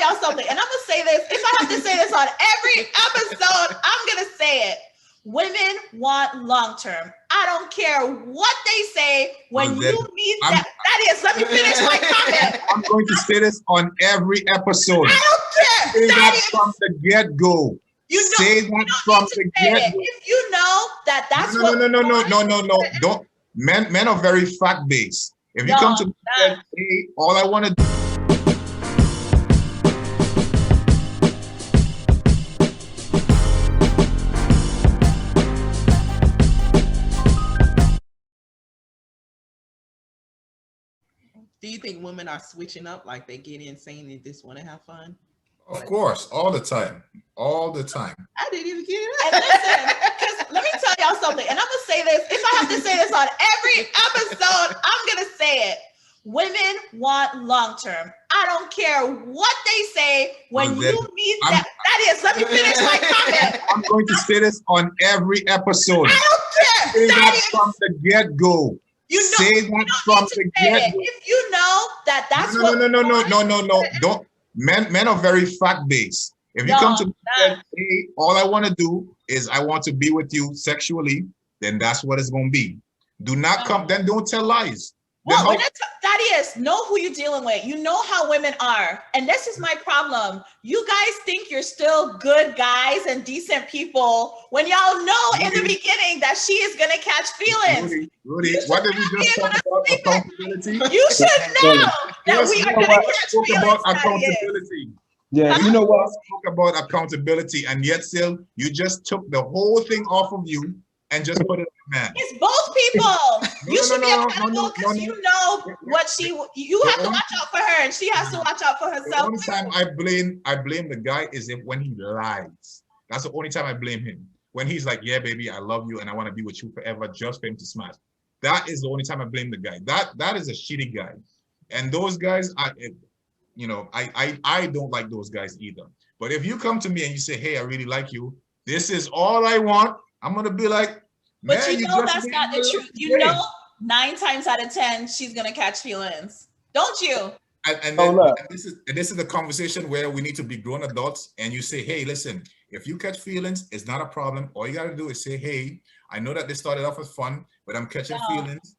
y'all something, and I'm gonna say this. If I have to say this on every episode, I'm gonna say it. Women want long term. I don't care what they say when you meet that. That is, let me finish my comment. I'm going to say this on every episode. I don't care. Say that from the get-go. Say that from the get-go. If you know that that's no. Don't. Men are very fact-based. If you come to me and say, hey, all I want to do. Do you think women are switching up, like they get insane and just want to have fun? Of course, all the time. All the time. I didn't even get it. And listen, because let me tell y'all something, and I'm gonna say this. If I have to say this on every episode, I'm gonna say it. Women want long term. I don't care what they say when you meet that. That is, let me finish my comment. I'm going to say this on every episode. I don't care. Say that from the get-go. Say that from the get-go. If you know that that's no. Don't. Men are very fact-based. If you come to me and say, hey, all I want to do is I want to be with you sexually, then that's what it's going to be. Do not come, then don't tell lies. Well, that is, know who you're dealing with. You know how women are. And this is my problem. You guys think you're still good guys and decent people when y'all know in the beginning that she is going to catch feelings. Rudy, what did we just talk about? Accountability? You should know that we are going to catch feelings. About accountability. Yeah, you know what? Talk about accountability, and yet still, you just took the whole thing off of you and just put it on the man. It's both people. You should be accountable because you know what you have to watch out for her and she has to watch out for herself. The only time I blame the guy is when he lies. That's the only time I blame him. When he's like, yeah, baby, I love you and I want to be with you forever just for him to smash. That is the only time I blame the guy. That is a shitty guy. And those guys, I don't like those guys either. But if you come to me and you say, hey, I really like you, this is all I want, I'm going to be like, but man, you know that's not the truth. You know 9 times out of 10, she's going to catch feelings. Don't you? And this is the conversation where we need to be grown adults and you say, hey, listen, if you catch feelings, it's not a problem. All you got to do is say, hey, I know that this started off as fun, but I'm catching feelings.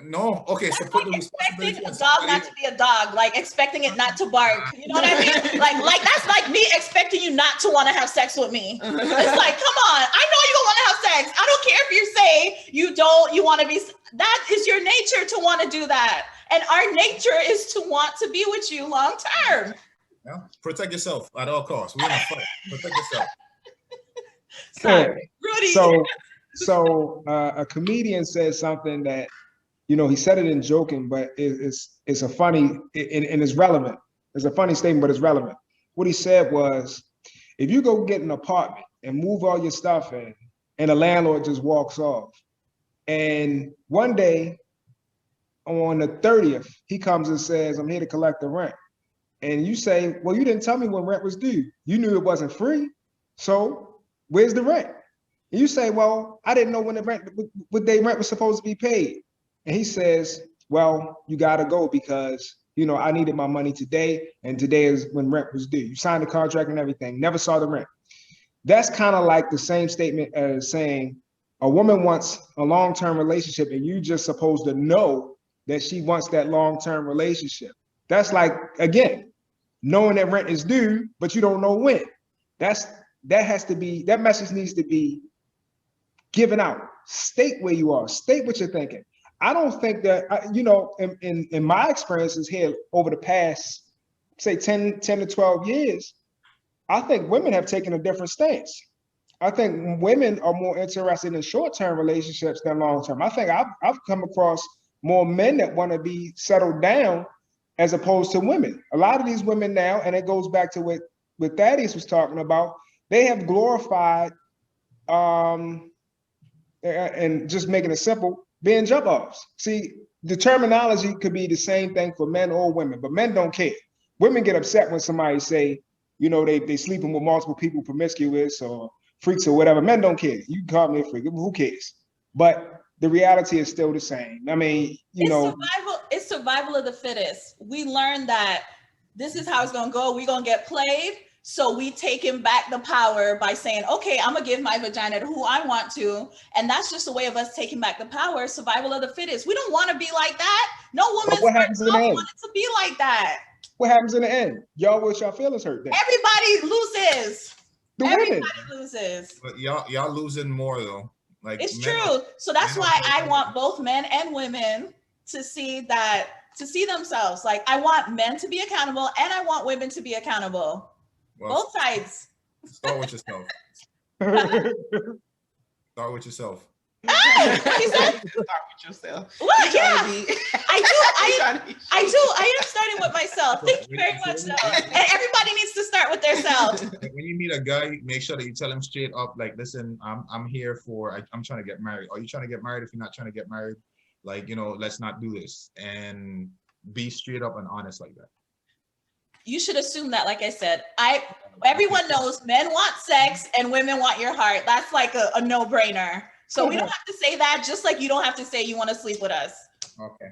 No, okay, that's so put the responsibility expecting a dog not to be a dog, like expecting it not to bark. You know what I mean? Like that's like me expecting you not to want to have sex with me. It's like, come on, I know you don't want to have sex. I don't care if you say you want to be. That is your nature to want to do that, and our nature is to want to be with you long term. Yeah, protect yourself at all costs. We're in a fight. Protect yourself. Sorry, Rudy. So a comedian said something that. You know, he said it in joking, but it's a funny and it's relevant. It's a funny statement, but it's relevant. What he said was, if you go get an apartment and move all your stuff in, and the landlord just walks off, and one day on the 30th, he comes and says, I'm here to collect the rent. And you say, well, you didn't tell me when rent was due. You knew it wasn't free. So where's the rent? And you say, well, I didn't know when what day rent was supposed to be paid. And he says, well, you got to go because, you know, I needed my money today. And today is when rent was due. You signed the contract and everything, never saw the rent. That's kind of like the same statement as saying a woman wants a long-term relationship and you just supposed to know that she wants that long-term relationship. That's like, again, knowing that rent is due, but you don't know when. That message needs to be given out. State where you are, state what you're thinking. I don't think that, in my experiences here over the past, say 10 to 12 years, I think women have taken a different stance. I think women are more interested in short-term relationships than long-term. I think I've come across more men that want to be settled down as opposed to women. A lot of these women now, and it goes back to what Thaddeus was talking about, they have glorified, and just making it simple, being jump offs. See, the terminology could be the same thing for men or women, but men don't care. Women get upset when somebody say, you know, they sleeping with multiple people, promiscuous or freaks or whatever. Men don't care. You can call me a freak. Who cares? But the reality is still the same. I mean, it's survival of the fittest. We learned that this is how it's gonna go. We're gonna get played. So we taking back the power by saying, okay, I'm gonna give my vagina to who I want to. And that's just a way of us taking back the power, survival of the fittest. We don't want to be like that. No woman what happens in the end? wanted to be like that. What happens in the end? Y'all wish y'all feelings hurt then. Everybody loses. The Everybody women. loses. But y'all losing more though. Like It's men true. So that's why I are- want both men and women to see that, to see themselves. Like I want men to be accountable and I want women to be accountable. Well, Both sides. start with yourself. Start with yourself. What he said? Start with yourself. What? You're Yeah. trying to be- I trying to be- I am starting with myself. Thank you very much. Though. And everybody needs to start with themselves. Like, when you meet a guy, make sure that you tell him straight up, like, listen, I'm here for, I'm trying to get married. Are you trying to get married? If you're not trying to get married, like, you know, let's not do this. And be straight up and honest like that. You should assume that, like I said, everyone knows men want sex and women want your heart. That's like a no-brainer. So we don't have to say that, just like you don't have to say you want to sleep with us. Okay.